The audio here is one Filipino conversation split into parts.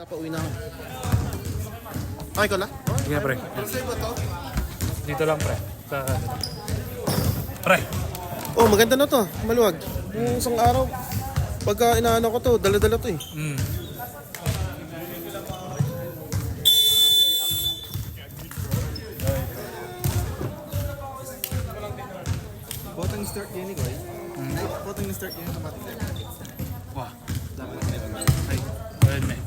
Pauwi na ako. Okay ko na? Sige, pre. Saan ba to? Dito lang, pre. Sa... Pre! Oh, maganda na to. Maluwag. Yung isang araw, pagka inaano ko to, dala-dala to eh. Potong start yun ikaw eh. Potong start yun automatic. Wah. Ay, pwede na.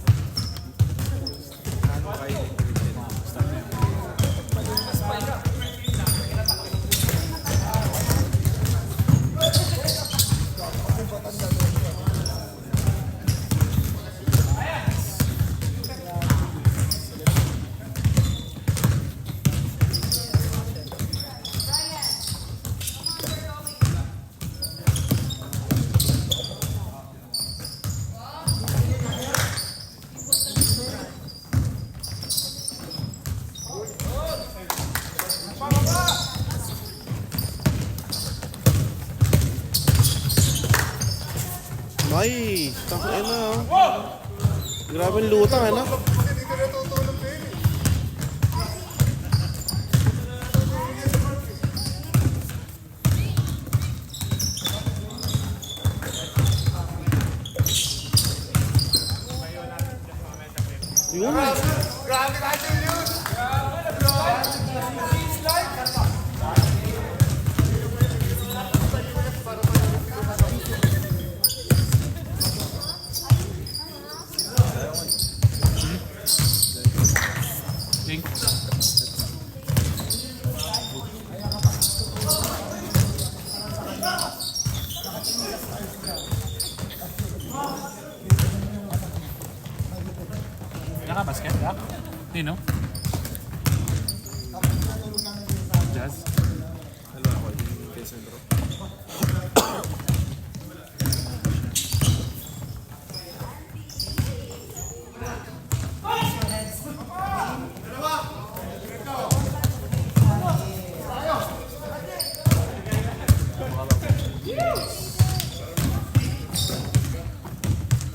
Ay, takin na oh. Grabe yung lutang, ano? Yun. Grabe ka yun! Think. Naka basket ya? Di no? Jazz. Ano ako yung kay Sandro?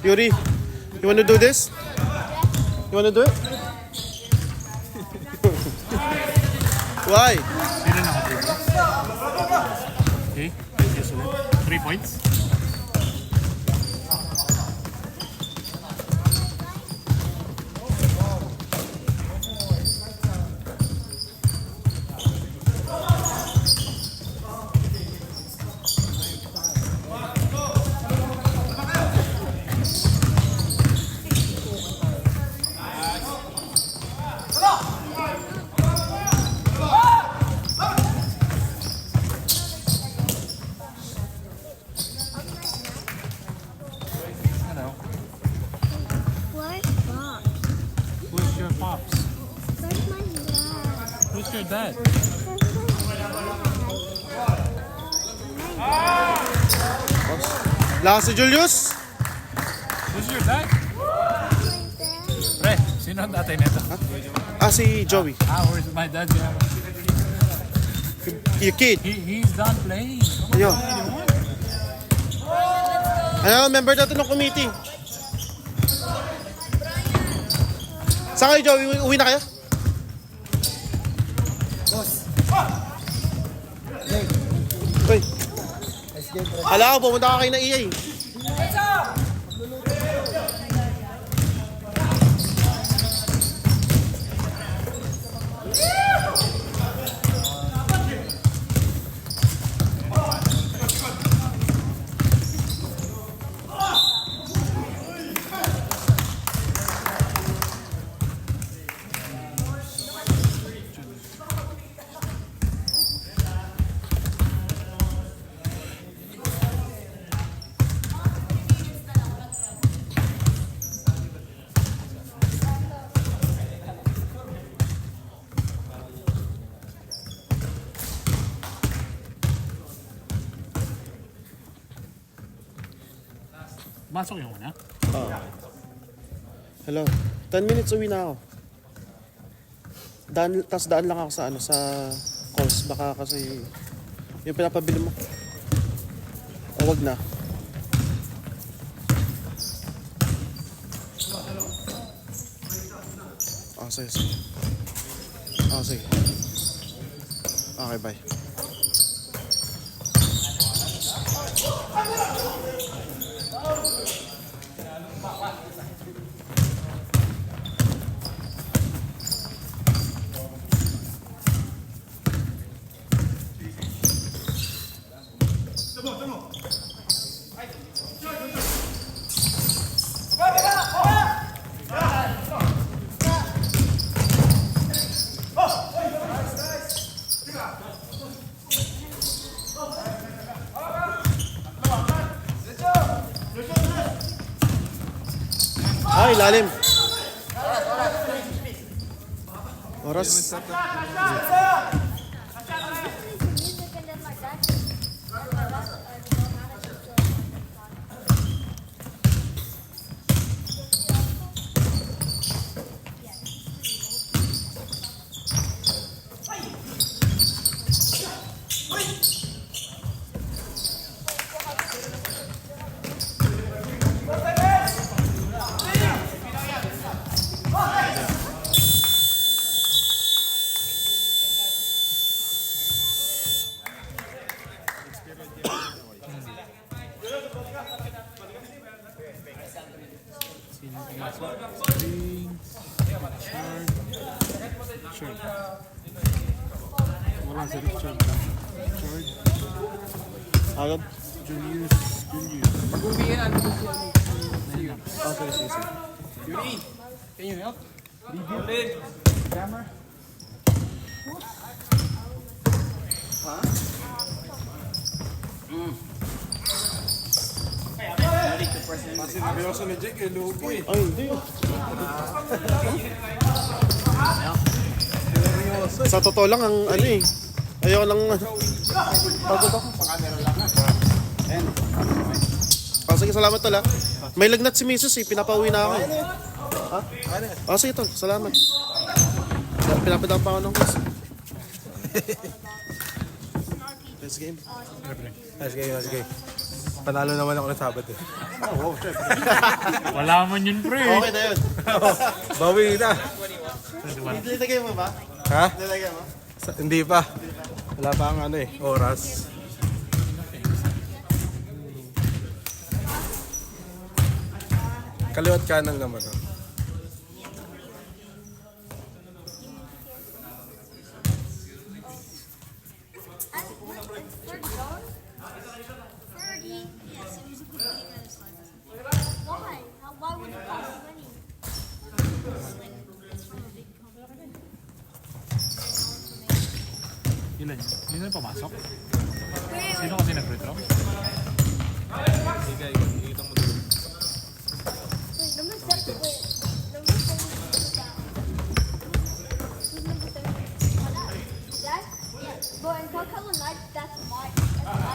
Yuri, you wanna do this? You wanna do it? Why? Sino naka 3 points? Okay, yes ulit. 3 points? Hello. Where's Bob? Who's your pops? Where's my dad? Who's your dad? Lakas si Julius? Who's your dad? Pre, sino ang tatay nito? Ah, si Joey. Where's my dad? Your kid. He's done playing. Ayun. Ayun, member natin ng committee. Saan kayo, Joey? Uwi na kayo? Uy. Hala ko, pumunta ka kayo ng EA. Masok yung una. Hello. 10 minutes uwi na ako. Tas daan lang ako sa ano sa calls baka kasi yung pinapabili mo. O wag na. sige, sige. Sige. Okay, bye. Ay, lalim. Oras. Music and then like that. Sino pumasok? Drinks. Richard. Wala si Richard. Richard. Agad? Julius. Mag-uwihan. Okay, sige, sige. Yuri, can you help? Ulit. Camera. Nervyoso ni Jake, eh, lupo eh. Ay, hindi. Sa totoo lang, ang ano eh. Ayoko lang. Pagod ako. Sige, salamat tol ha. May lagnat si Mrs. eh. Pinapauwi na ako eh. Ha? Sige tol, salamat. Pinapadaan pa ako ng quiz. Let's game. Let's go. Panalo naman ako ng Sabat eh. Wala man yun, pre. Okay na yun. Bawi na. Nilagay mo ba? Ha? Nilagay mo? Hindi pa. Wala pa ang ano eh, oras. Kaliwat kanan naman. Oh. Yes, it was a good game at this time. Why? Why would it cost money? When it's from a big company. Ilan yun? Sino yung pumasok? Sino kasi nag-redraw? Wait, number 7. Wait, number 7 is down. Who's number 7? That? Yeah. But in Coca-Cola Night, that's my number.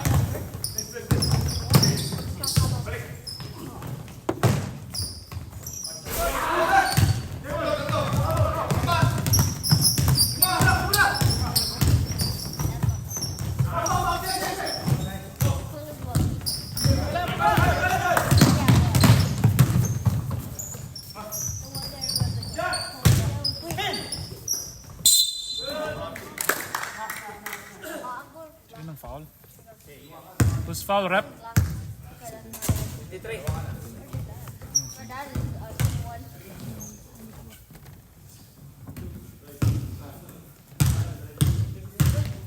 Sino ang foul? Who's foul, rep?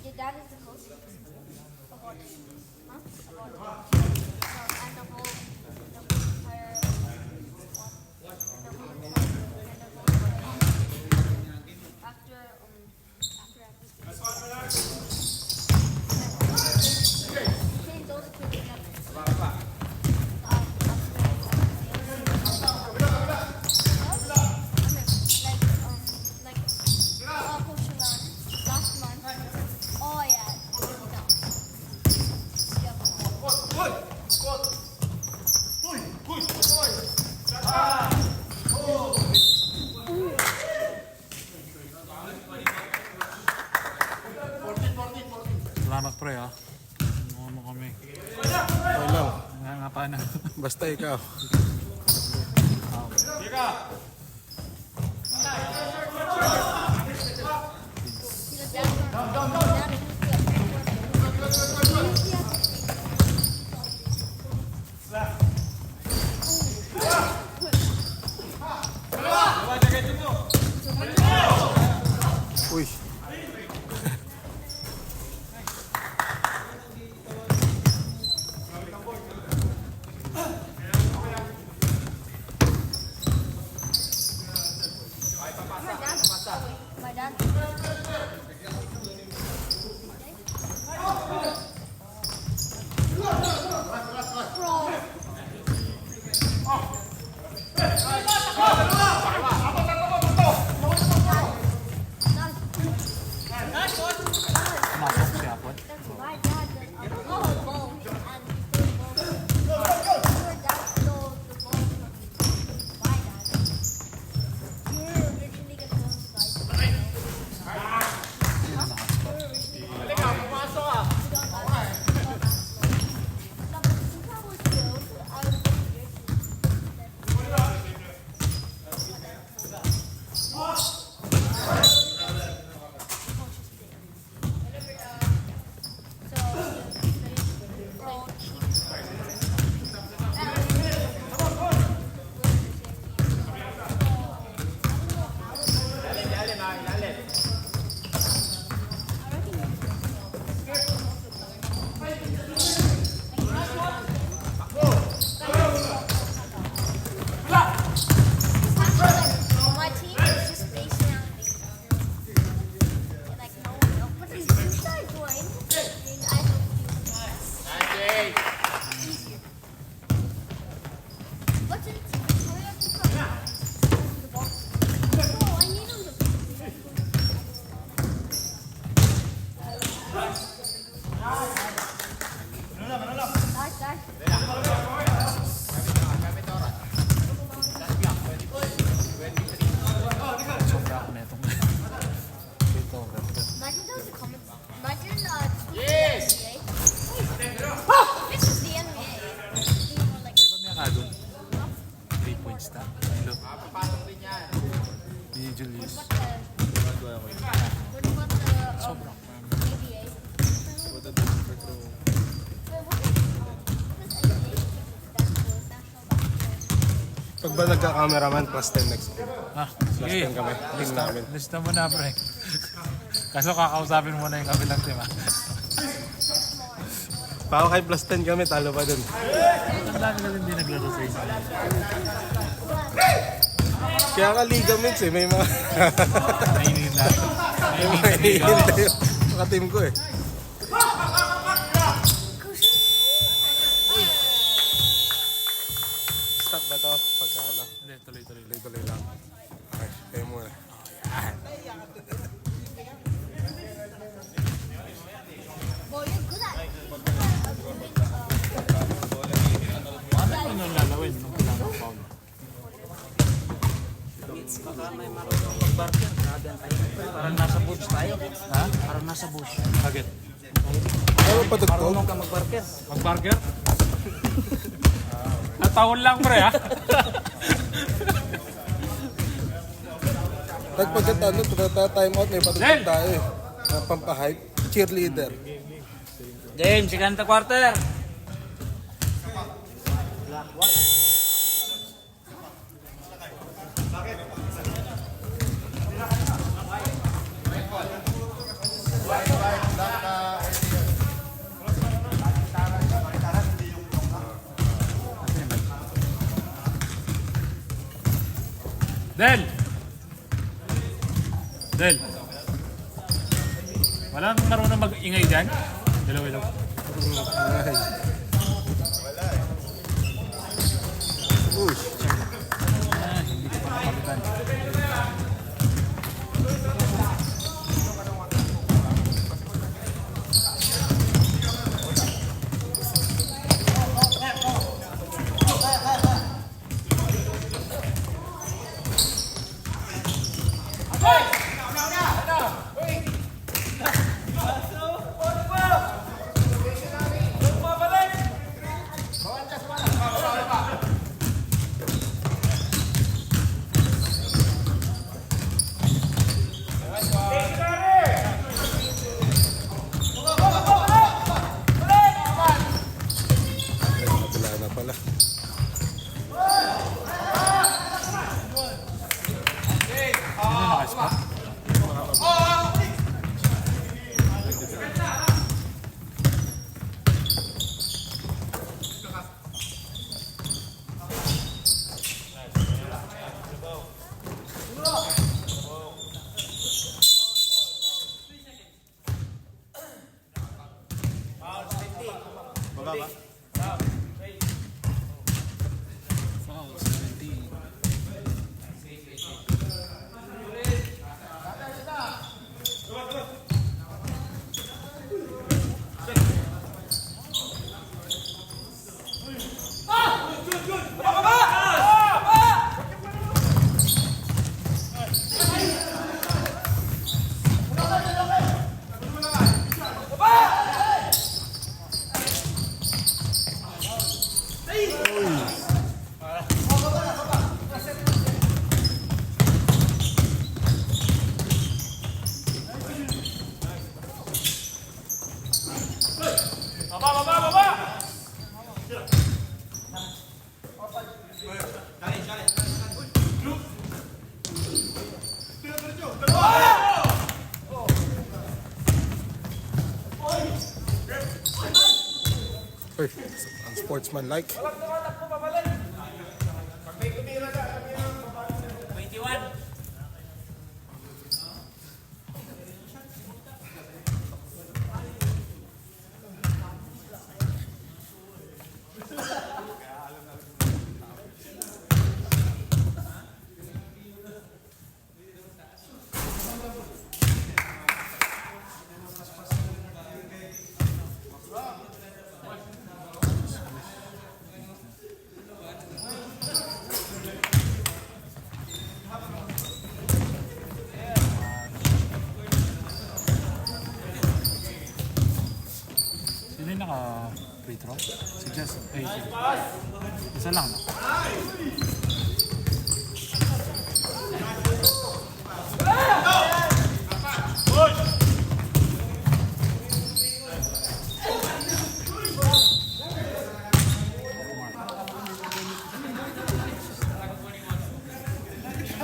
Your dad is the host. About it. Huh? About it. And the whole entire squad. The whole entire after everything. Change those two together. Last month. Oh yeah. Salamat, pre, ha? Ano kami? Okay lang. Nga pa na. Basta ikaw. Uy. My dad. Bro. Pumasok si Apple. That's my dad. Oh, ball. And your dad stole the ball from my dad. You're originally gonna go inside. My team is just facing out me. Like no one else. But if you start going, then I hope you easier. What's it? Hurry up and come. The ball. No, I need him to. Sobra ako netong. Dito, Imagine there was a comment. Imagine yes! This is the NBA. Di ba may akadong? 3 points na. Hello. Ni Julius. What about the Sobrang. ABA? What the first row? Pag ba nagka-cameraman, plus 10 next game. Ah, Plus sige. 10 kami. Team namin. Lista mo na, pre. Kaso kakausapin mo na yung kabilang team, ah. Baka kay plus 10 kami, talo pa dun. Ang dami na hindi naglaro sa isa. Kaya ka ligaments eh, may mga... Nainin na. may mga hihintay yung mga team ko eh. Stop ba to? Pagka ano? Hindi, tuloy-tuloy. Tuloy-tuloy lang. Okay, kayo muna. Well, you're good at Ano yung nung lalawin nung kailangan ng foul? Parang nasa bush tayo. Ha? Parang nasa bush. Bakit? Ano pa to? Marunong ka mag-barker. Mag-burger? Natawon lang, pre, ha? Pagkat ano, time out, may patutog tayo eh. Pampahype. Cheerleader. Game, second quarter. Del! Del! Walang marunong mag-ingay dyan? Hello, hello. Ay. Uy. Ah, hindi ko pa nakalitan. Mababa. Foul, 17. Uy, ang sportsman-like. 21. Sino yung naka-free throw? Si Jess. Eh, isa lang. Sino?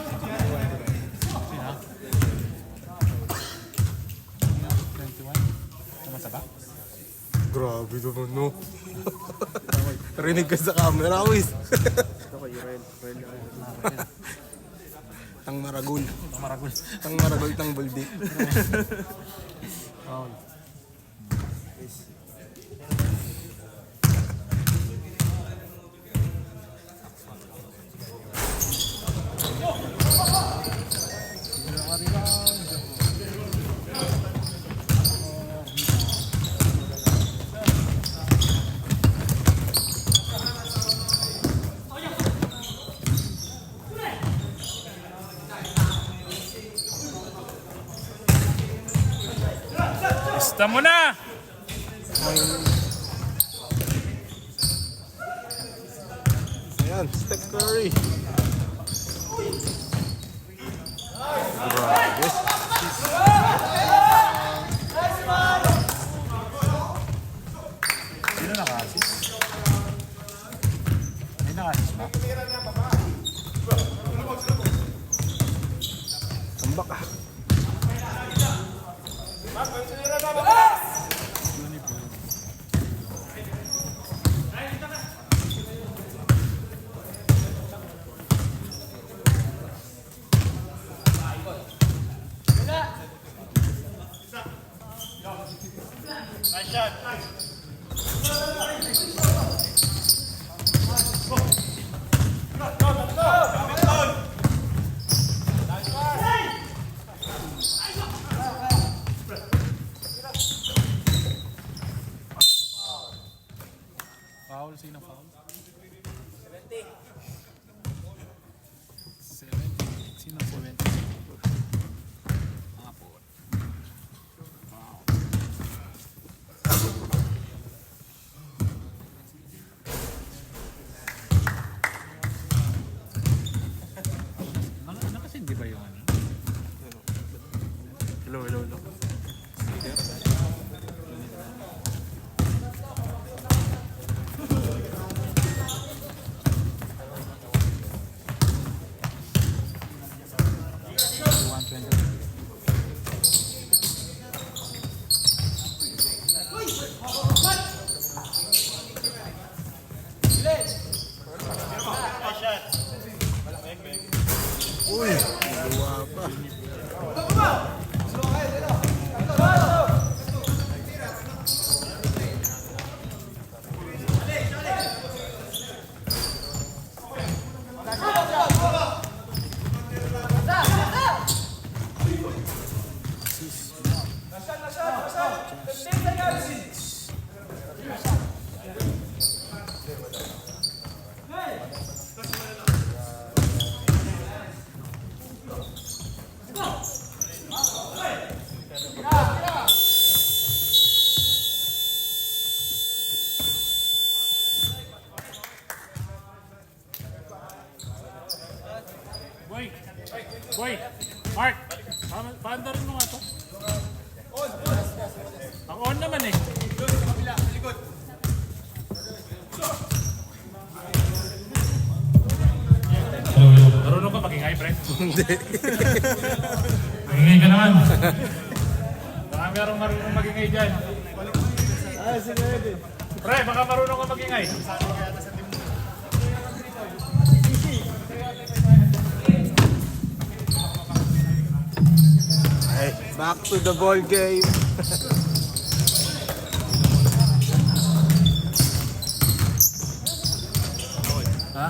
21? Tumataba? Grabe naman, no? Rinig ka sa camera, Wiz. Tang maragul. Maragul. Tang maragul, tang buldi. Foul. Basta mo na! Ayan, Steph Curry. Grabe. Sino naka-assist? May naka-assist ba? Tambak ah. Foul, sino foul? 70. Sino 70? Ah, po. Nakasindi ba yung ano? Hello, hello, hello. Boy! Boy! Mark! Paanda rin mo nga to. Ang on naman eh. Marunong ka maging high, pre? Hindi. Magingay ka naman. Baka merong marunong magingay dyan. Pre, baka marunong ka magingay. Ay, back to the ball game. Ha?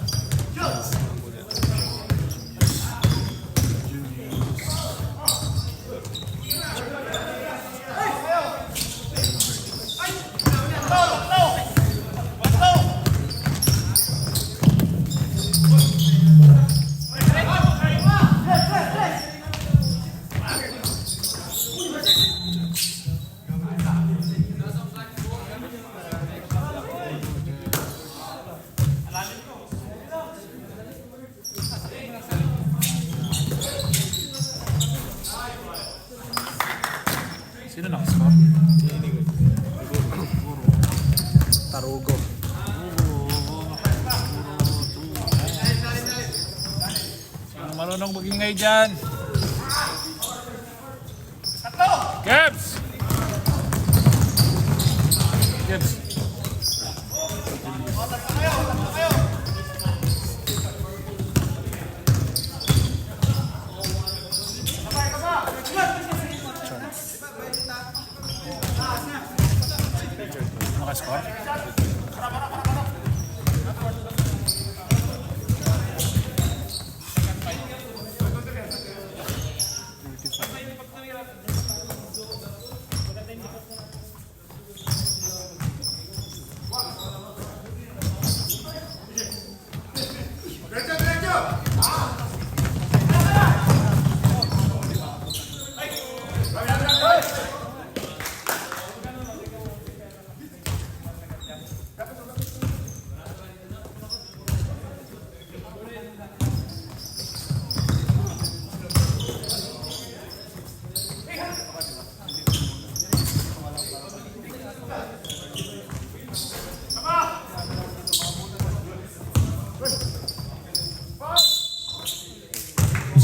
Sino nakascore? Tarugo. Sino marunong magingay dyan? Kebs! Kebs. Nakascore?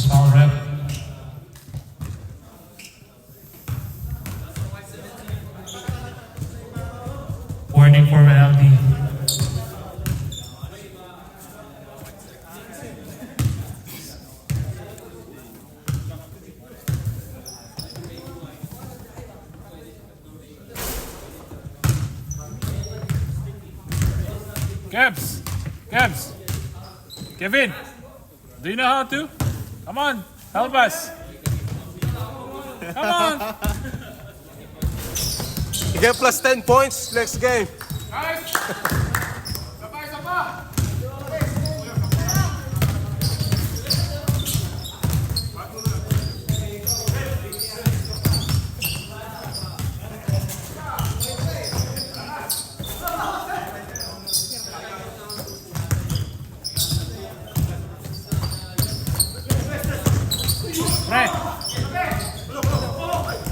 Foul rep. Warning for penalty. Kebs! Kebs! Kevin! Do you know how to? Come on, help us. Come on. You get plus 10 points next game. Pre.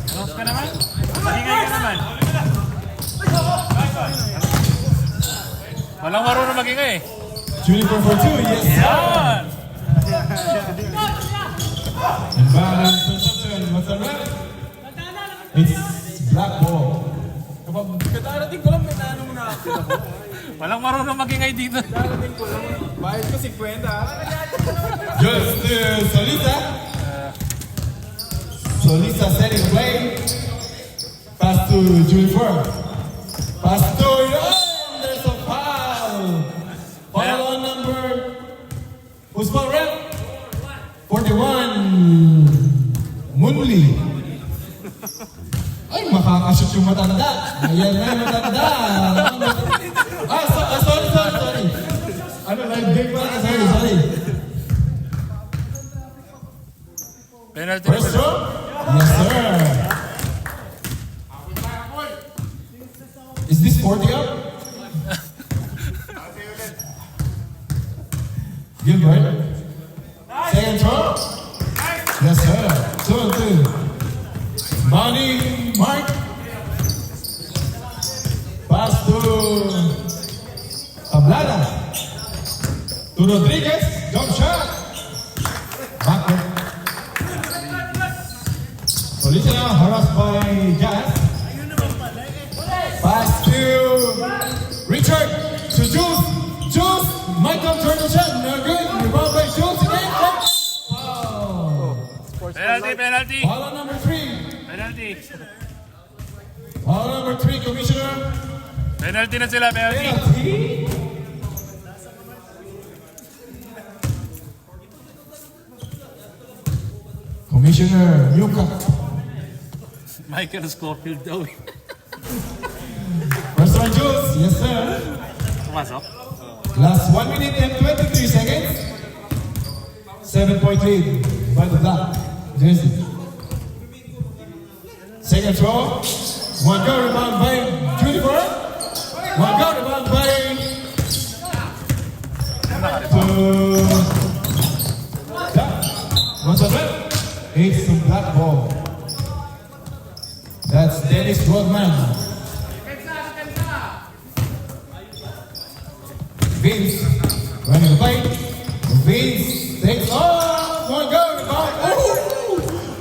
Announce ka naman? Magingay ka naman. Walang marunong magingay. Juniper for two, yes. Yan! And balance perception, what's the rep? It's black ball. Kapag kadarating ko lang, may naano mo na ako. Walang marunong magingay dito. Darating ko lang. Bayad ko 50. Just Solita. Solita setting play. Pass to Juniper. Pass to there's a foul. Foul on number. Who's foul rep? 41. Munli. Ay, makakasya. Nakashoot yung matanda. Ayan na yung matanda. Sorry. Ano, live game pala. Sorry. Penalty. First throw? Yes, sir. Is this 40 up? Gilbert. Second throw? Yes, sir. 2-2. Money, Mark. Pass to Tablada. To Rodriguez. Jump shot. Backward. Solita harassed by Jazz. Pass to Richard. To Juice. Juice. Michael turn the shot. No good. Rebound by Juice again. Foul. Penalty. Ball on number 3. Penalty. Ball on number 3, Commissioner. Penalty na sila, penalty. Penalty. Commissioner Newcomb. Michael Scofield daw. First one, Juice. Yes, sir. Pumasok. Last 1 minute and 23 seconds. 7-point lead by the Black Jersey. Second throw. One go rebound by Juniper. One go rebound by What's that? It's the black ball. That's Dennis Rodman. Vince running the play. Vince takes off. One go rebound. Oh!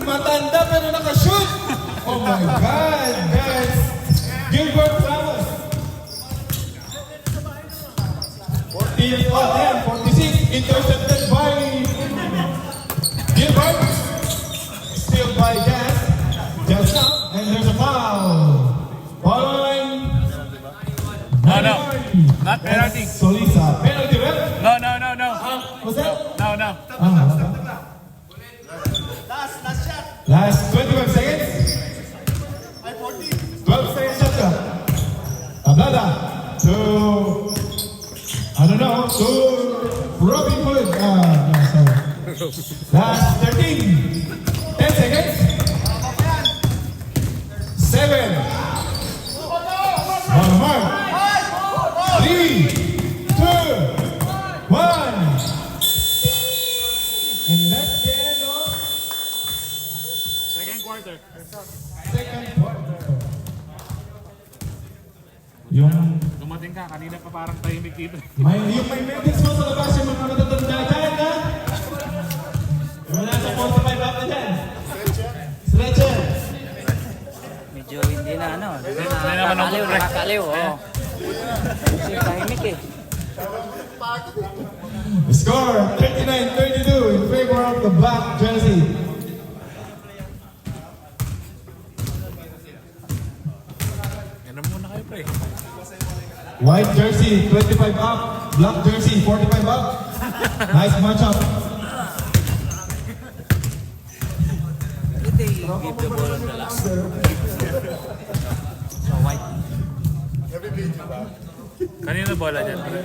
Matanda pero nakashoot. Oh my God. That's Gilbert Ramos. 46. Intercepted by Gilbert. Still by Jazz. Jazz now. And there's a foul. Foul line. No. Not penalty. Solisa. Penalty, right? No. What's that? No. Last 25 seconds. 12 seconds after. Tablada to, I don't know, to Robin Hood. No, sorry. Last 13. 10 seconds. 7. One mark. 3, 2, 1. And that's the end of Second quarter. second quarter. Yung Dumating ka, kanina pa parang tahimik dito. may medics mo sa labas yung mga matatanda dyan, ha? Wala sa 45 up na dyan. Stretcher. Medyo hindi na ano. Hindi naman ang pre. Nakakaliw. Oo. Kasi tahimik eh. Score 39-32 in favor of the black jersey. Yan na muna kayo, pre. White jersey 25 up, black jersey 45 up. Nice matchup. Did they give the ball on the last? So white. Kanina bola dyan, pre.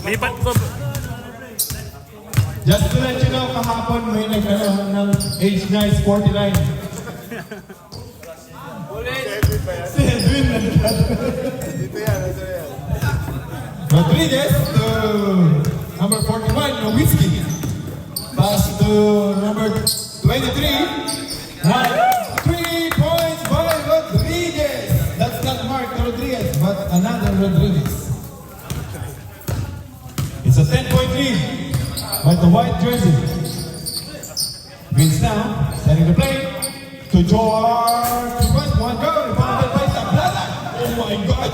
Lipat ko. Just to let you know, kahapon may nagkaroon ng age guys 49. Si Edwin Rodriguez to number 41, Nowitzki. Pass to number 23. 3 points by Rodriguez. That's not Mark Rodriguez, but another Rodriguez. It's a 10-point lead by the white jersey. Vince now, setting the play to George. One go, rebounded by Tablada. Oh my God,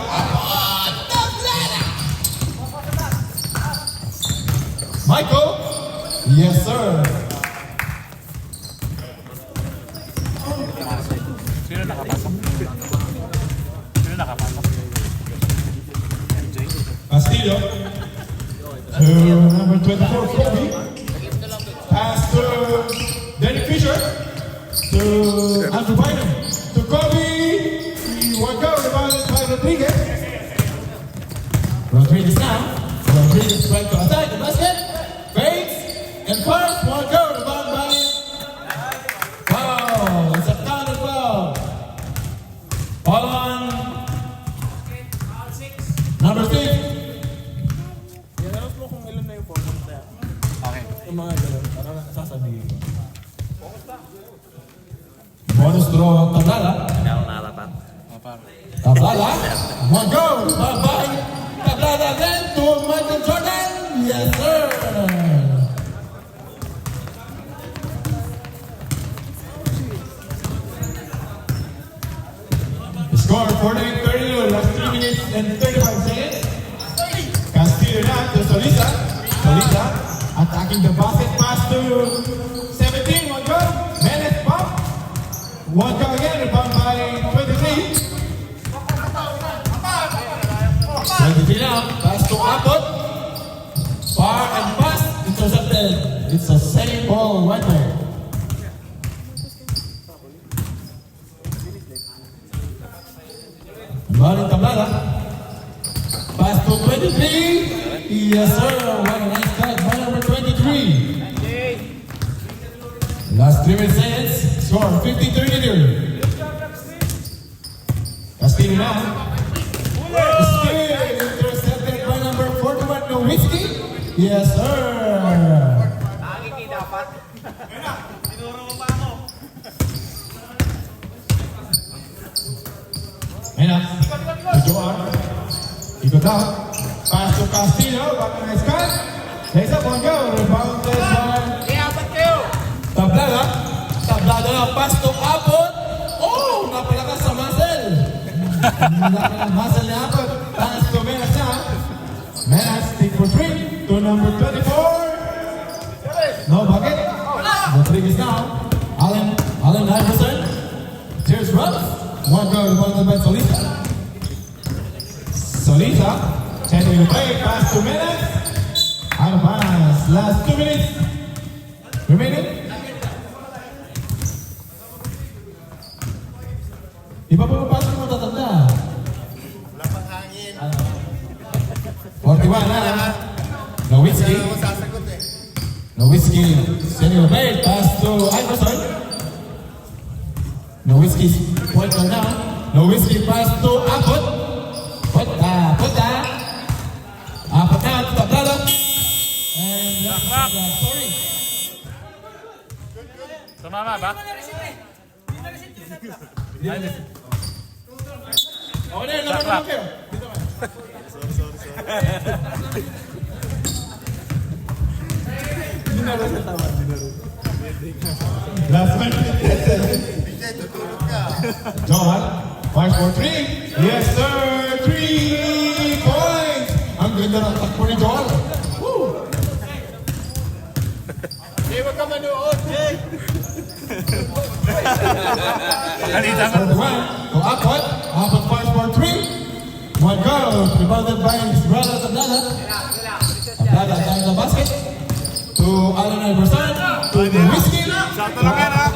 Tablada! Michael? Yes, sir. Sino nakapasok? Castillo to number 24, Kobe. Pass to Derek Fisher to Andrew Bynum. Rodriguez right to attack the basket. Fakes and fires. One go. Rebound by. Foul. It's a counter foul. Foul on number 6. Alam mo kung ilan na yung format na yan. Okay. Yung mga gano'n, parang sasabihin ko. Bonus draw Tablada. Hindi ako nakatapat. Tablada. One go. Bye-bye. Tablada then to Michael Jordan. Yes, sir. The score 48-32. Last 3 minutes and 35 seconds. Castillo na to Solisa. Solisa attacking the basket. Pass to 17. One go. Menes pump. One go again. Rebound by 23. 23 now. Pass to Apot. Far and pass. Intercepted. It's a same ball right there. Balik Tablada. Pass to 23. Yes, sir. What a nice catch by number 23. Last 3 seconds. Score 50-32. Castillo now. Still intercepted by number 41, Nowitzki. Yes, sir. Ayun na. To Joan. Ikot out. Pass to Castillo. Back on his cut. Lays up one go. Rebounded by Tablada. Tablada na. Pass to Apot. Oh! Napalakas sa muscle. Muscle ni Apot. Pass to Menas na. Menas take for 3 to number 24. No bucket. Rodriguez now. Allen Iverson. Here's Ruff. One go rebounded by Solisa. Solisa. Checking the play. Pass to Menas. Out of bounds. Last 2 minutes remaining. Iba pa ba paano mo tatanda? Wala pang hangin. 41 na. Nowitzki. Nowitzki. Sending the play. Pass to Iverson. Nowitzki point on down. Nowitzki pass to Apot. Apot na to Tablada. And sorry. Sumama ba? Oh, there, naman kayo. Last one. John, 5 for 3. Yes, sir. 3 points. Ang ganda ng takbo ni John. Woo! Jay, wag ka manood, Jay. Kalita ka. To Apot. Apot 5 for 3. One go. Rebounded by his brother Tablada. Tablada down the basket. To Allen Iverson. To Nowitzki. Sakto lang yan, ha?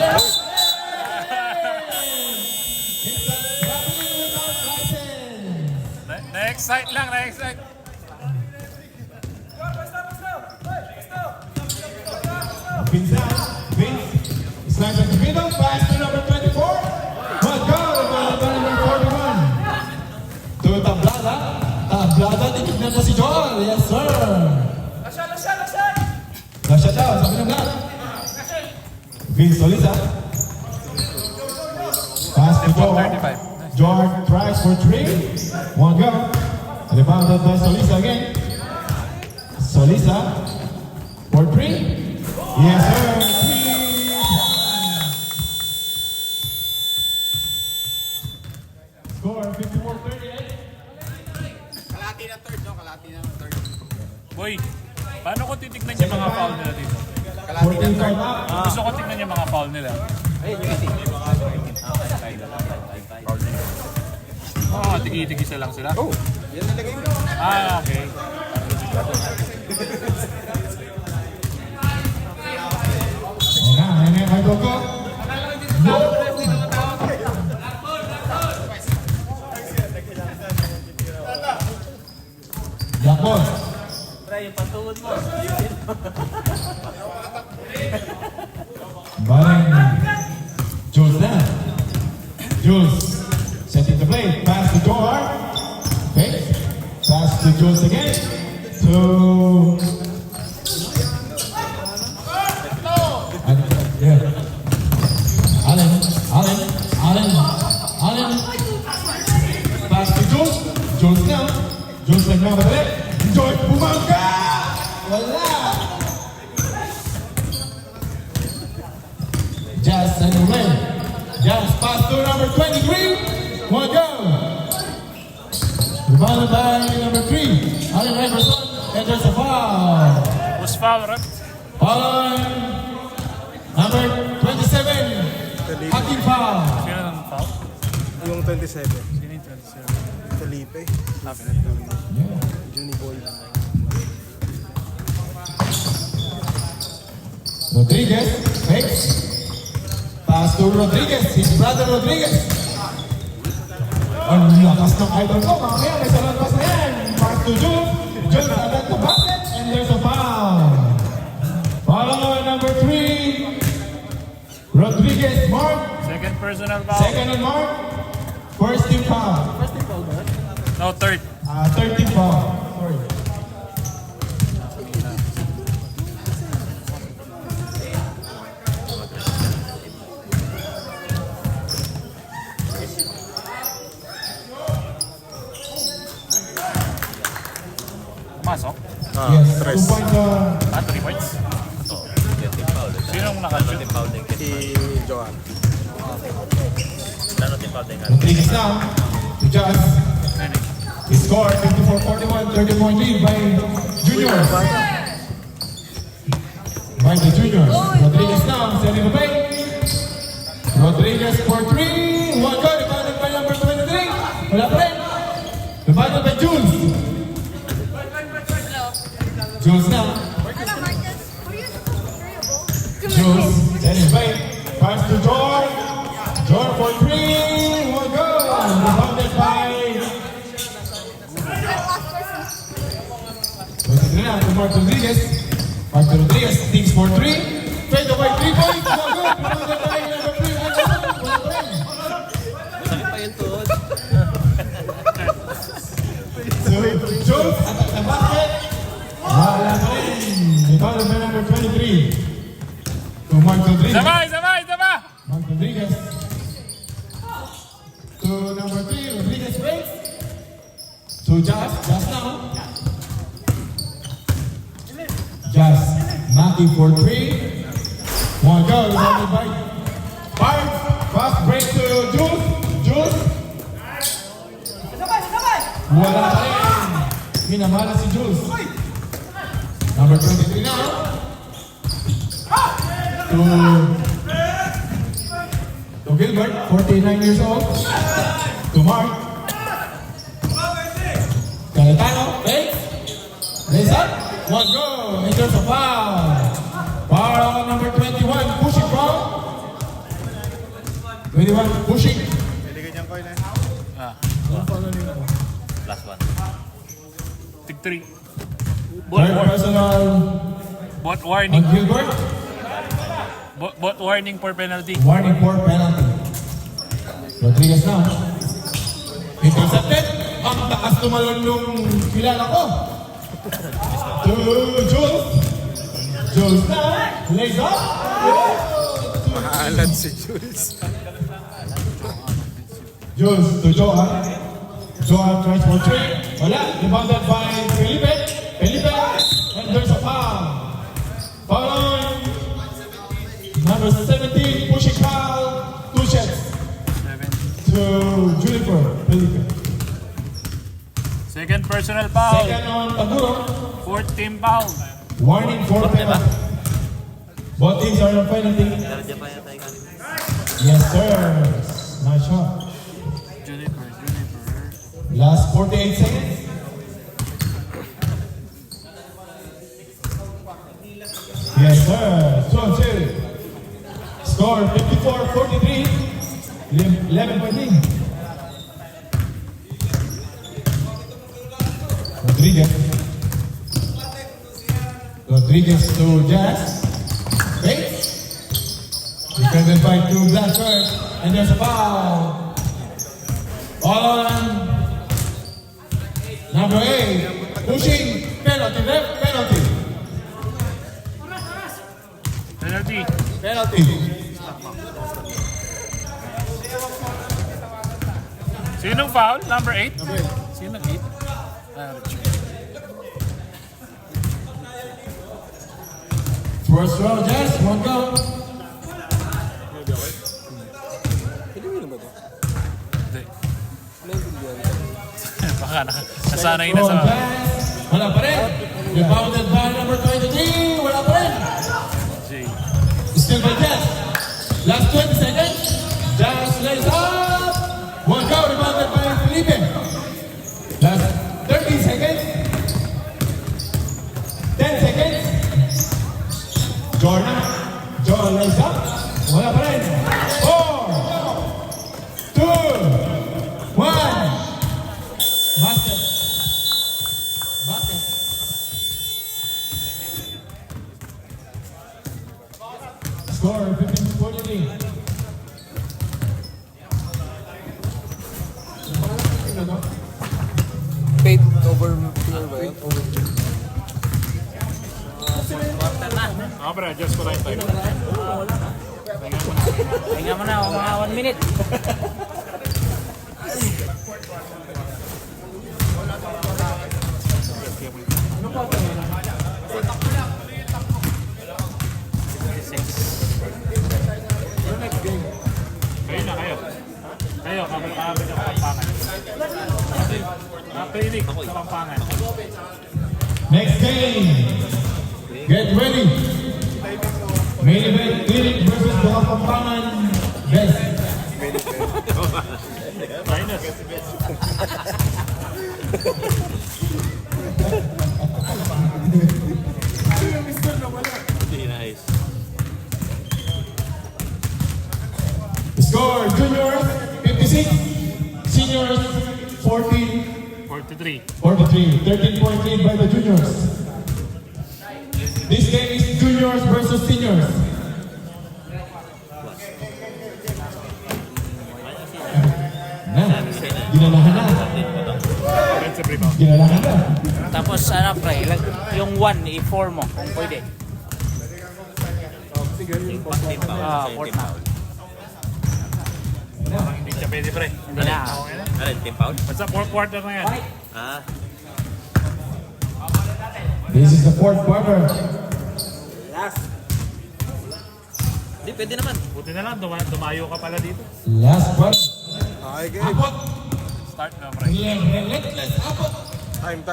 Na-excite lang, na-excite. Vince down. Vince slides at the middle. Pass to number 24. One go. Number 41. To Tablada. Tablada. Titignan po si Joel. Yes, sir. Lasya daw. Sabi ng black. Vince Solisa. Pass to George. George tries for 3. One go. Rebounded by Solisa again. Solisa for 3. Yes, sir. 3. Score 54-38. Kalati ng third, no? Kalati ng third. Boy, paano ko titignan yung mga foul nila dito? Kalati ng third. Gusto ko tignan yung mga foul nila. Tigi-tigisa lang sila? Oh, yan nilagay ko. Okay. Ayan na, go. No. Black ball. yung patuod mo. Barang Jules now. Jules setting the play. Pass to Johar. Okay. Pass to Jules again. To yeah. Allen. Pass to Jules. Jules now. Jules nagmamali. George Bumangka! Wala! Jazz and away. Jazz pass to number 23. One go. Rebounded by number 3. Allen Iverson. And there's a foul. Who's foul, Rep? Foul on number 27. Hakim foul. Sino nang foul? Yung 27. Sino yung 27? Felipe. Juni Boy. Rodriguez fakes. Pass to Rodriguez. His brother Rodriguez. Ang lakas ng idol ko. Mamaya may salat pass na yan. Pass to Jules. Jules agad to basket. And there's a foul. Foul on number 3. Rodriguez Mark. Second personal foul. Second on Mark. First team foul. No, third. Third team foul. Sorry. Pumasok? Yes, tres. 2 points. 3 points? Sinong nakashoot? Si Johan. Rodriguez now. To Jazz. He scored 54-41, 30-point lead by Juniors. By the Juniors. Rodriguez now, setting the play. Rodriguez for 3. One go, rebounded by number 23. Wala pa rin. Rebounded by Jules. Jules now. Hello, Marcus. Were you supposed to carry a ball? Jules, setting the play. Pass to George. George for 3. One go. Rebounded by Mark Rodriguez. Mark Rodriguez thinks for 3. Fade away 3 points. One good. Rebounded by number 3. Sakit pa yung tuhod. So, Jules at the basket. Wala pa rin. Rebounded by number 23. To Mark Rodriguez. Sabay! Mark Rodriguez. To number 3. Rodriguez breaks. To Jazz. Jazz now. Jazz, knocking for 3. One go, rebounded by Barnes. Fast break to Jules. Jules. Wala pa rin. Minamala si Jules. Number 23 now. To Gilbert, 49 years old. To Mark. Cayetano, fake. Lays up. One go. And there's a foul. Foul on number 21. Pushing from. 21 pushing. Last one. Tig 3. Third personal Bot on warning. Gilbert. Bot warning for penalty. Warning for penalty. Rodriguez now. Intercepted. Ang taas tumalon nung kilala ko. To Jules. Jules now. Lays up. Maalat si Jules. Jules to Johan. Johan tries for 3. Wala. Rebounded by Felipe. Felipe. And there's a foul. Foul on number 17. Pushing foul. 2 shots. To Juniper. Felipe. Second personal foul. Second on Taguro. Fourth team foul. Warning for penalty. Both teams are on penalty. Tarja pa yata yung kanina. Yes, sir. Nice shot. Juniper. Last 48 seconds. Yes, sir. 2-2. Score 54-43. 11 point lead. Rodriguez. Rodriguez to Jazz. Bates. Defended by two Blackbird. And there's a foul. All on number 8. Pushing. Penalty. Left. Penalty. Penalty. Penalty. Sinong foul? Number 8? Sinong 8? Richard. First row, Jazz. One go. Baka nasanay na sa... Wala pa rin. Rebounded by number 23. Wala pa rin. Jay. Still by Jazz. Last 20 seconds. Jazz lays up. One go. Rebounded by Felipe. Last 30 seconds. 10 seconds. Jordan. Jordan lays up. Wala pa rin. 4, 2, 1. Basket. Basket. Score 15-43. Paid over here ba yun? Over here. Ako pre, adjust ko lang yung time. Hinga mo na, mga 1 minute. Kayo na, kayo. Kayo, kabal ako sa Pampangan. Napilig sa Pampangan. Next game. Get ready. Main event, Philip versus Baka Pampangan. Best. Minus. Score, juniors 56, seniors 14, 43. 43. 13-point lead by the juniors. This game is juniors versus seniors. Na, ginalahan na. Offensive rebound. Ginalahan na. Tapos ano pre, yung 1 i-4 mo kung pwede. Ah, fourth foul. Hindi siya pwede pre. Hindi na. Basta fourth quarter na yan. This is the fourth quarter. Hindi, pwede naman. Buti na lang, dumayo ka pala dito. Last quarter. Okay, game. Apot. Start na pre. Relentless. Apot. Time.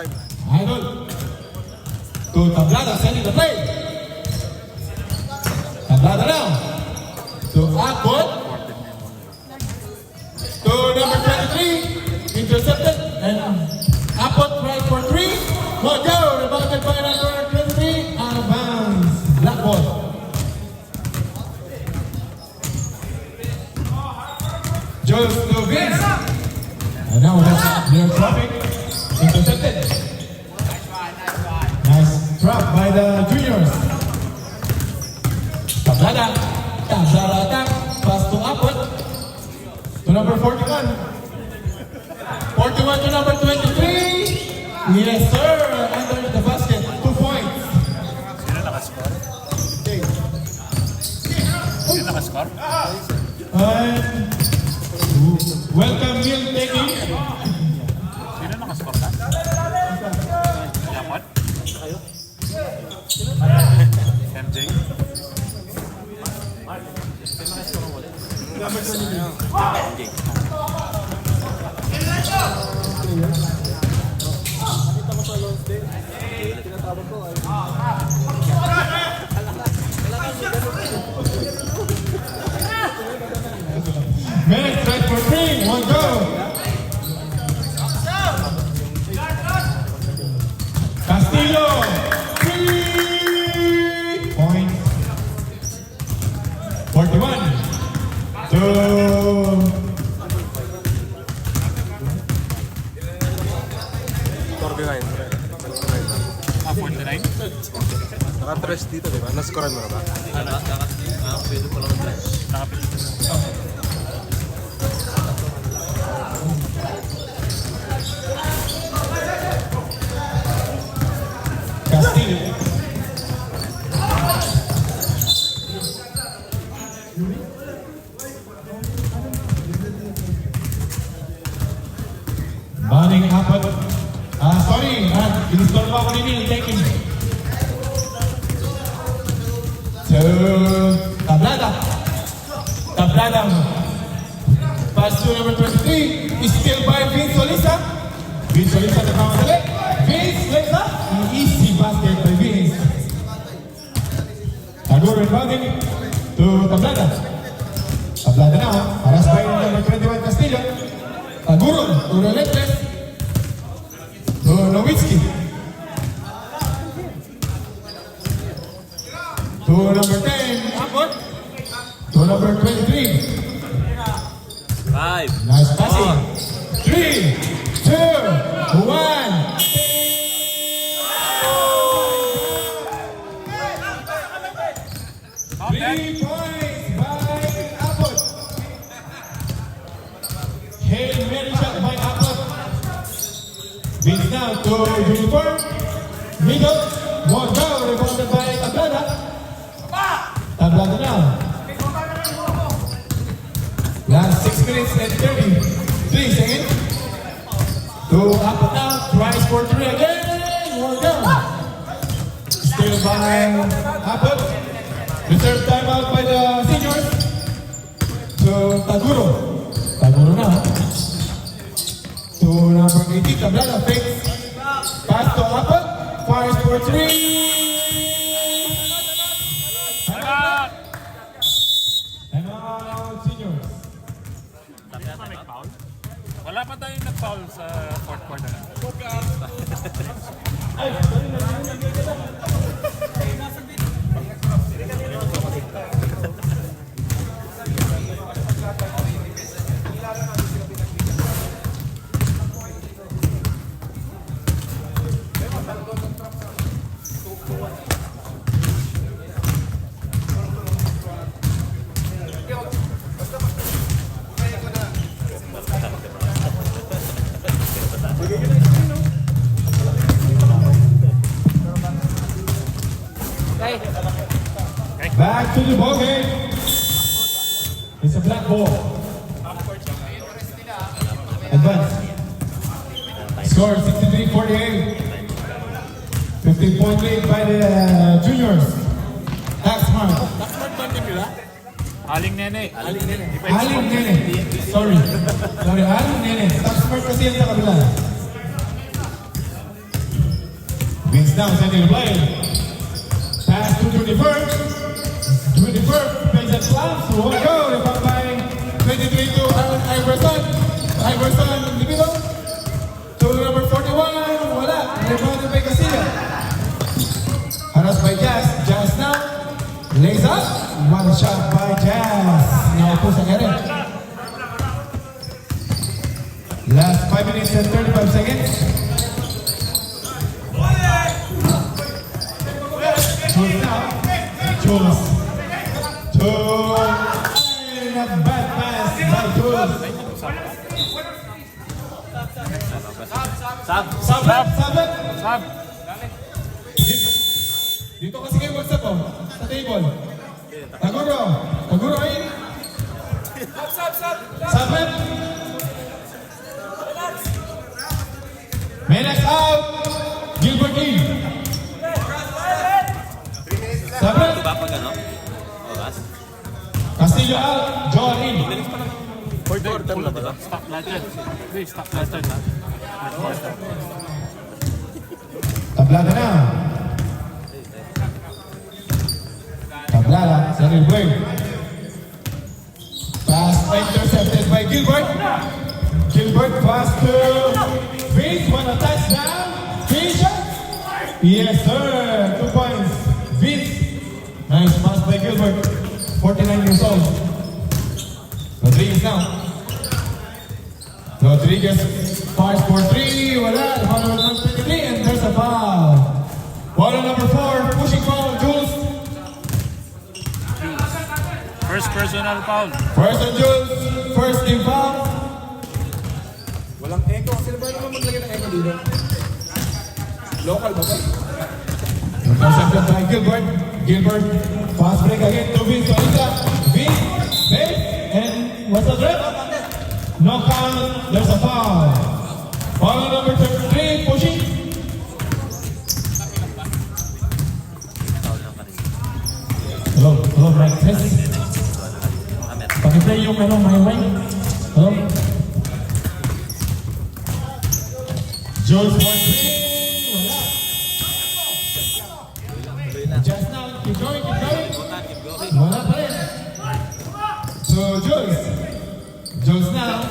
Idol. To Tablada, sending the play. Tablada now. To Apot. To number 23. Intercepted. And Apot right for 3. One go. Rebounded by number 23. Out of bounds. Black ball. Jones to Vince. And now that's near traffic. Intercepted. Nice drop by the juniors. Tablada. Tablada attack. Pass to Apot. To number 41. 41 to number 23. Yes, sir. Under the basket. 2 points. Sino nakascore? Sino nakascore? And welcome meal taking. Sino nakascore ka? Yapon? MJ? Minutes right for 3. One go. Castillo. 3 points. 41 to 49. Nakatres dito, di ba? Nascorean mo na ba? Nakapilo ko lang ng drive. Castillo. Manning apat. Sorry, in-install pa ako ni Neil. Taking. So, Tablada. Tablada. Pass to number 23. Is still by Vince Solisa. Vince Solisa na kamasali. Vince Solisa. Easy basket by Vince. Taguro rebounding to Tablada. Tablada now. Paras by number 21 Castillo. Taguro. To Relentless. To Nowitzki. To number 10, Apple. To number 23. 5. Nice passing. 3, 2, 1. Three points by Apple. Hail Mary shot by Apple. Vince now to uniform. Middle. One down. Rebounded by Tablada. Tablada now. Last 6 minutes and 33 seconds. Two up and down. Tries for 3 again. One down. Still by Apple. Reserve timeout by the seniors. So Taguro. Taguro now. To number 18. Tablada fakes. Pass to Apple. Fires for 3. Timeout! Timeout, seniors. Wala pa tayong nag-foul sa fourth quarter na. Back to the ball game. It's a black ball. Advance. Score 63-48. 15-point lead by the juniors. Taxmark. Aling Nene. Aling Nene. Sorry, Aling Nene. Taxmark kasi yan sa kabila. Vince now sending the play. Pass to 21st. 21st plays at slams. One go. Rebound by 23 to Iverson. Iverson in the middle. To number 41. Wala. Rebound by Casilla. Haras by Jazz. Jazz now. Lays up. One shot by Jazz. Now po sa kere. Last 5 minutes and 35 seconds. Jules now. Jules. Not bad pass by Jules. Sab. Sabit. Sab! Dito kasi kayo magsa po. Sa table. Taguro. Taguro in. Sabit. Menax out. Gilbert in. Sabit. Diba pag ano? Oras? Castillo out. John in. Fourth quarter na ba? Stop later. Please, stop later na. Tablada na. Tablada. Sunny Blake. Pass intercepted by Gilbert. Gilbert pass to Vince. One a touchdown. Vince. Yes, sir. 2 points. Vince. Nice pass by Gilbert. 49 years old. Rodriguez now. Rodriguez fires for 3. Wala. Foul number 23 and there's a foul. Ball number 4. Pushing foul. personal foul. First and Jules, first team foul. Walang echo. Sino ba naman maglagay ng echo dito? Local ba ba? Intercepted by Gilbert. Gilbert, fast break again to Vince Solita. Vince, base, and what's the threat? No count, there's a foul. Foul number 33, pushing. Hello, Mike, test. Pakiplay yung my way. Hello. Jules for three. Wala. Just now, keep going. Wala pa rin. So, Jules now.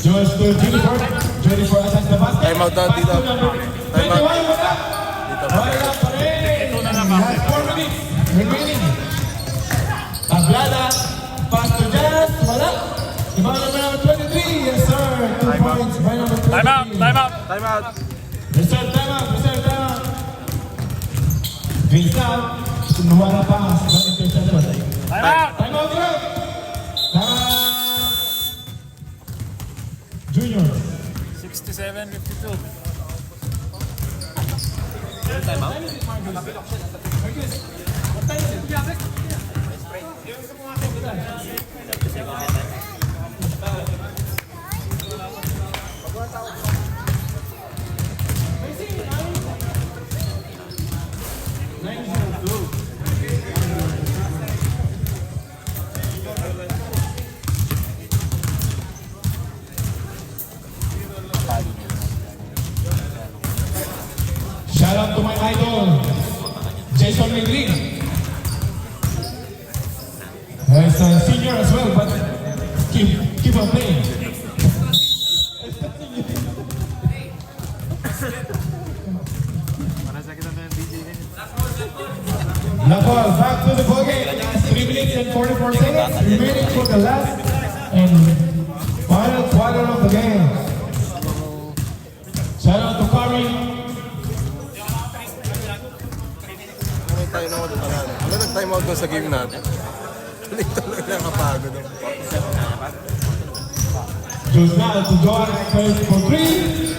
Jules to Jennifer. Jennifer attacks the basket. Time out daw dito. Time out. 21, wala. Wala pa rin. Last 4 minutes remaining. Tablada, pass to Jazz, wala. Ibang number 23, yes sir. 2 points by number 23. Time out. Time out. Reserve timeout. Vince out. Wala pass. Interception. Time out. Timeout, bro. Junior. 67-52. Shout out to my idol, Jason McLean. He's a senior as well, but keep on playing. Nakol, back to the ball game. 3 minutes and 44 seconds remaining for the last and final quarter of the game. Shout out to Curry. Tayo na ako doon. Ano nag-time out doon sa game natin? Ito lang nakapagod. Jules now to John, first for 3.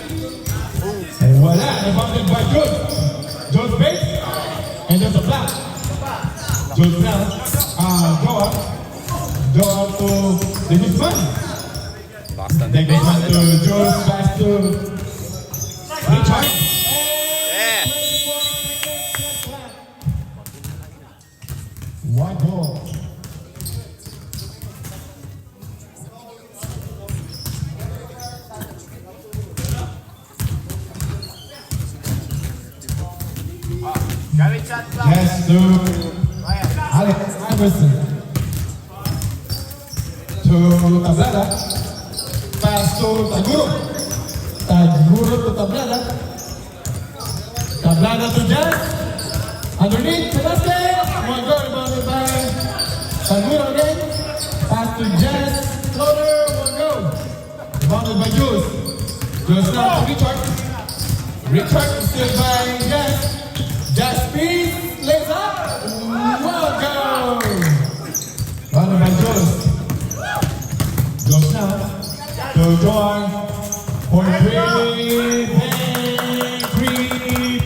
And wala, rebounded by Jules. Jules base, and there's a block. Jules now, Joel to the Guzman. The Guzman to Jules, pass to Richard. One goal. Yes, to Alex Iverson. To Tablada. Pass to Taguro. Taguro to Tablada. Tablada to Jazz. Underneath the basket. One goal rebounded by Taguro again. Pass to Jazz. Floater. One goal. Rebounded by Jules. Jules now to Richard. Richard still by Jazz. Jazz speed, lays up, one go! Run by Jules. Jules now to Joan for 3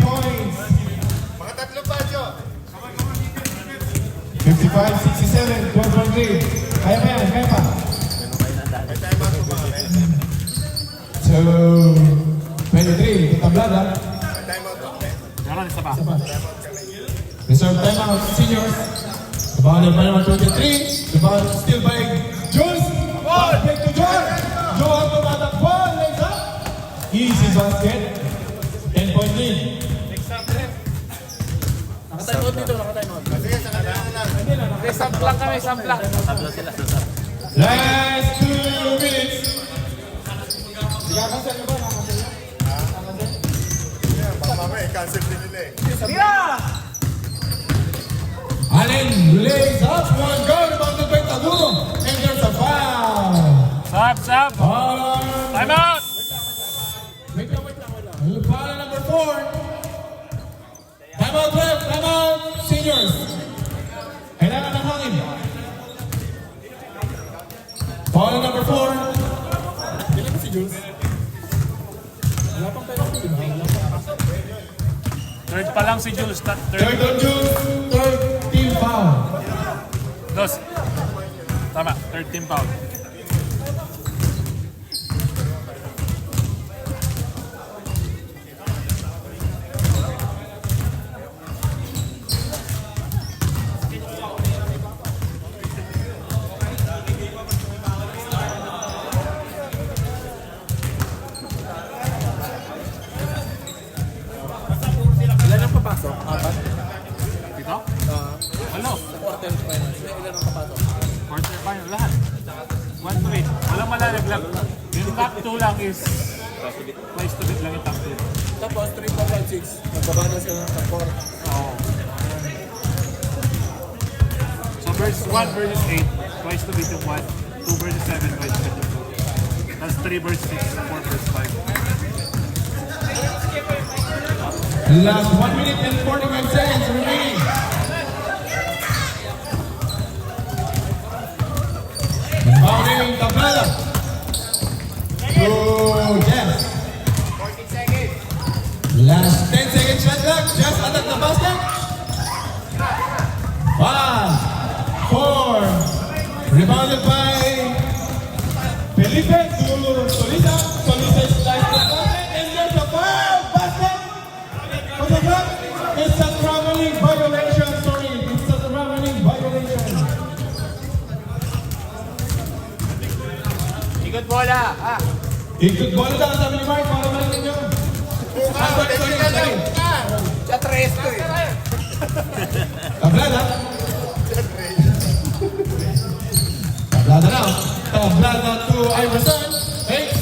points. 55-67, 12-3. Kaya pa. So, 23, Tablada. Reserve timeout, seniors. The ball is by number 23. The ball is still by Jules. Ball back to Joel. Joel to the ball, lays up. Easy basket. 10-point lead. Last 2 minutes. Allen lays up, one goal, rebounded by Taguro, and there's a foul. Stop. Foul. Time out. Wait lang. Foul number 4. Time out left, seniors. Kailangan ng hangin. Foul number 4. Kailan ba si Jules? Wala pang penalty, di ba? Wala pang. Third pa lang si Jules. Third. Third on Jules. Third team foul. Dos. Tama, third team foul. Ilan ang papasok? Apat? Dito? Ano? Quarter finals. Ilan ang papasok? Quarter final lahat. 1-3. Walang malalaglag. Yung top 2 lang is place to beat lang yung top 2. Tapos 3, 4, 5, 6. Nagbabana sila ng top 4. Oo. So versus 1 versus 8, twice to beat yung 1. 2 versus 7, twice to beat yung 2. That's 3 versus 6, 4 versus 5. Last 1 minute and 45 seconds remaining. Inbounding Tablada. To Jeff. 14 seconds. Last 10 seconds shot clock. Just attack the basket. 5, 4. Rebounded by Felipe to Solita. Solita slides the basket and there's a foul basket. For the block. It's a traveling violation. Sorry, it's a traveling violation. Ikot bola. Ah. Ikot bola daw sabi ni Mark para balikin nyo. Sorry. Siya tres to eh. Tablada. Tablada now. Tablada to Iverson. Hey.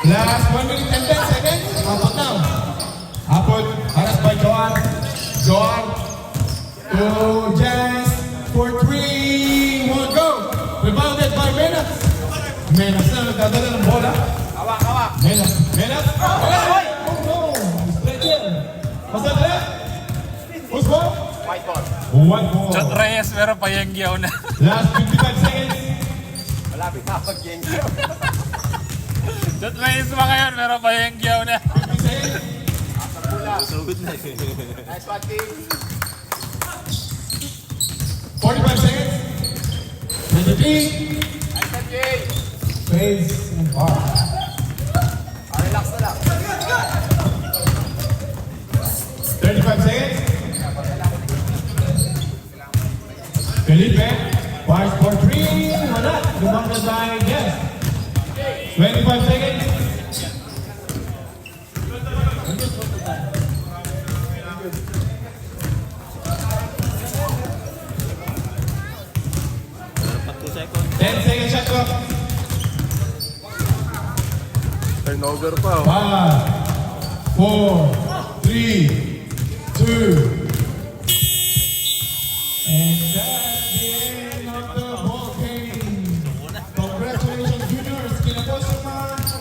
Last 1 minute and 10 seconds. Apot now. Apot. Haras by Joan. Joan. To Jazz. For 3. 1 go. Rebounded by Menas. Menas na nagdadala ng bola. Hawak, hawak. Menas. Menas. Hey! Oh no. Straight here. What's that left? Who's ball? White ball. One ball. Jot Reyes pero payengyaw na. Last 55 seconds. Malapit na pag-game. Jot Reyes pa ngayon pero payengyaw na. 50 seconds. Nice one, team. 45 seconds. 23. Nice one, Jay. Space and bar. Relax na lang. 35 seconds. Felipe. Fires for 3. Wala. Rebounded by Guest. 25 seconds. Ten seconds shot clock. Turnover pa. 5, 4, 3, 2,